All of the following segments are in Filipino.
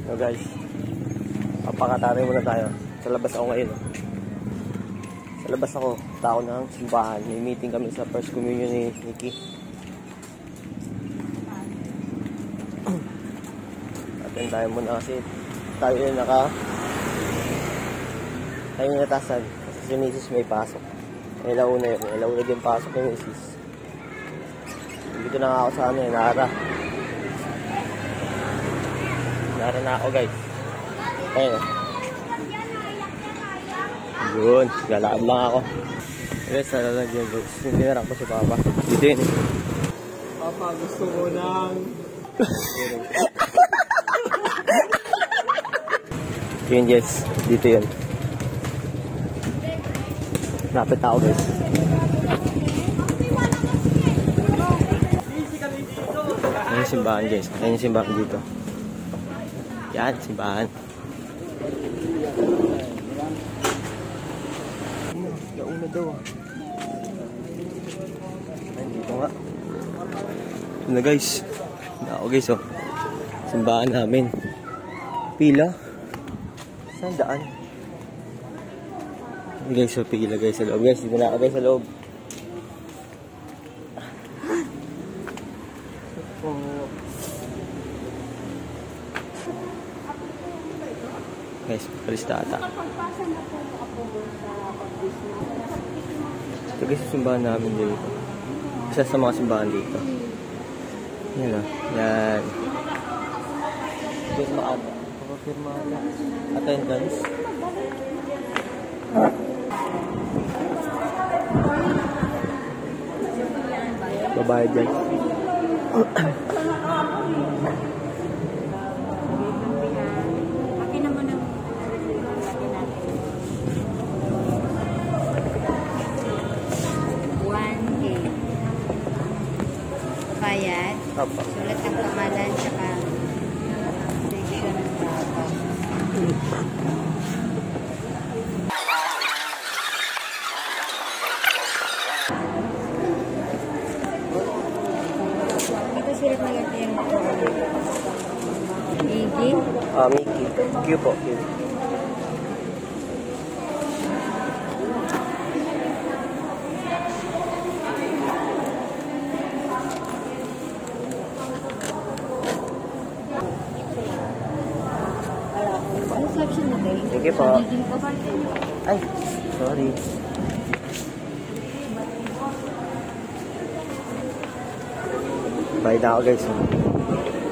So guys, papakatatay muna tayo. Sa labas ako ngayon. Sa labas ako, tao ng simbahan. May meeting kami sa First Communion ni Nikki. Attend tayo muna kasi tayo yung tayo yung natasan. Kasi si Mrs. may pasok. Ilauna yun. Ilauna din pasok ni Mrs. Dito na nga ako sa ano yun, Nara na ako guys. Ayun. Yun, lalakad lang ako. Guys, sa lalagyan guys. Sinira ko si Papa. Dito yun eh. Papa, gusto ko ng... Yun guys, dito yun. Lapit ako guys. Ayan yung simbahan guys. Ayan yung simbahan dito. Yan, simbahan. Nauna daw ah. Ayan dito nga. Ito na guys. Ito ako guys oh. Simbahan namin. Pila. Saan daan? Guys, so pila guys sa loob. Guys, dito na ako guys sa loob. Guys, palista ata. Ito guys, simbahan namin dito. Isa sa mga simbahan dito. Yan o. Yan. Firma ata. Firma ata. Attendance. Babayad dyan. Bayad. Apa. Sulat ang pangalan tsaka section ng bata. Ito sulat na lang yung Mickey. Mickey. Q po. Q. Sige po. Ay, sorry. Bayad ako guys.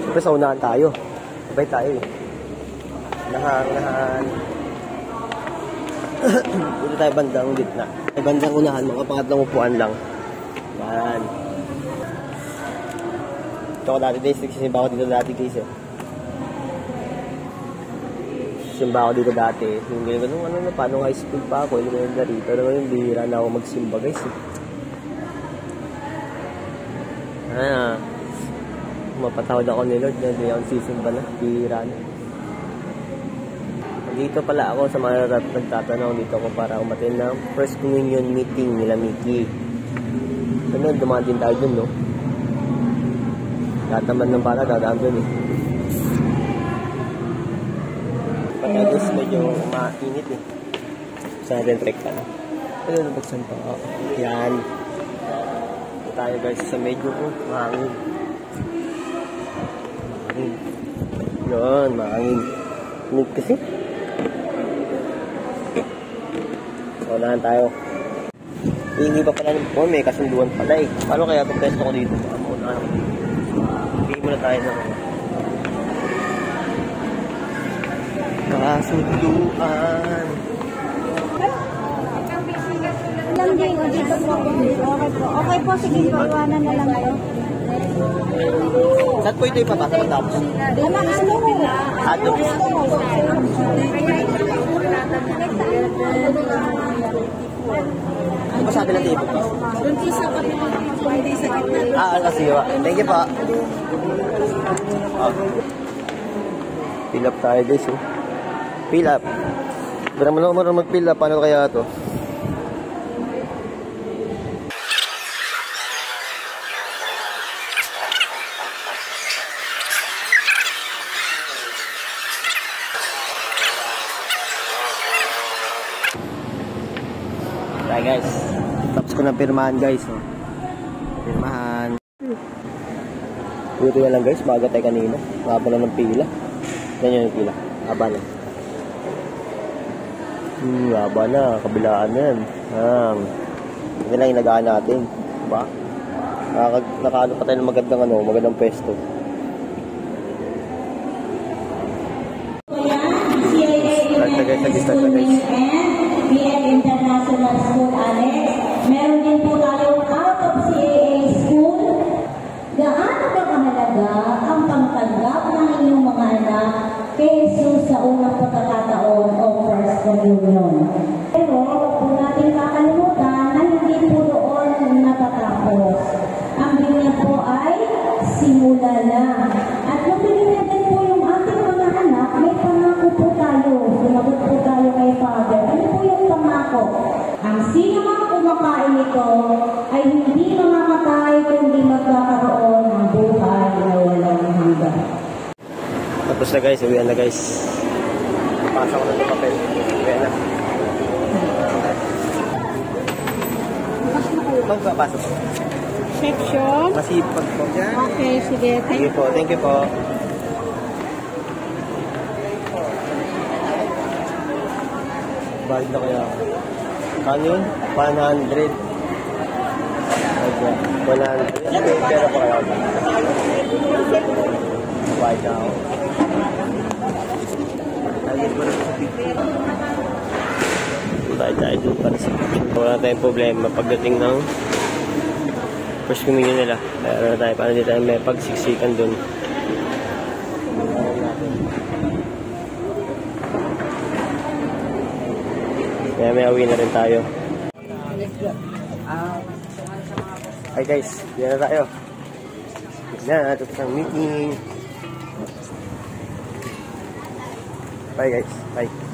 Siyempre sa unahan tayo. Bayad tayo eh. Unahan. Dito tayo bandang gitna. Ay bandang unahan, mga pangatlong upuan lang. Yan. Ito ko dati guys, nagsisimba ko dito dati guys eh. Simba ako dito dati. Hindi ko nung paano high school pa ako, elementary. Pero ngayon, bihira na ako magsimba guys. Mapatawad ako ni Lord na hindi ako sisimba na. Bihira na. Dito pala ako sa mga nagtatanong dito ako para umatin ng First Communion meeting nila Mickey. Ganun, dumaan din tayo dun, no? Lahat naman ng bata, dadaan dun eh. Pagkagos medyo mainit eh. Sa natin trek ka na. Ano nabagsan pa? Yan. Ito tayo guys sa medyo mahangin. Yun, mahangin. Init kasi. Unahan tayo. Hingi pa pala ng may kasunduan pala eh. Paano kaya itong pesto ko dito? Unahan ako dito. Hingi muna tayo na kasunduan. Okay po, sige po, iwanan na lang ito. Saan po ito ipapasa matapos? Ano? Ano ba sabi natin ipapasa? Doon sa kapitid, sa gitna. Kasi thank you po. Fill up tayo guys oh. Fill up. Pero mo naman mag-fill up. Paano kaya ito? guys. Tapos ko ng pirmahan guys. Oh. Pirmahan. Buti na lang guys, maaga tayo kanina. Haba na ng pila. Ganyan yung pila. Haba na. Haba na. Kabilaan na yan. Hindi lang yung nagaan natin. Diba? Nakaano pa tayo ng magandang pwesto. Start na guys. BN International School Alex. Meron din po tayong out of CAA School. Gaano ba kahalaga ang pagtanggap ng inyong mga anak kay Jesus sa unang pagkakataon o First Communion? Pero huwag po natin kakalimutan na hindi po doon natatapos. Ang Biblia po ay simula lang. At nung binigyan din po yung ating mga anak, may pangako po tayo. Sumagot po tayo kay Father. Ano po yung pangako? Ang sino mang kumakain nito ay hindi mamamatay kundi magkakaroon ng buhay na walang hanggan. Tapos na guys, uwian na guys. Pasok ko na ng papel. Uwian na. Magpapasok po. Section? Masipag po. Okay, sige. Thank you po. Thank you po. Balik na kaya. Ano yun? 100. Okay. 100. Pero po kaya. Balik na ako. Balik tayo dun para sa picture. Wala tayong problema pagdating ng First Communion nila. Kaya tayo, paano di tayo may pagsiksikan dun. Kaya may awi na rin tayo. Hi guys, yan na tayo. Yan na, tapos ang meeting. Bye guys, bye.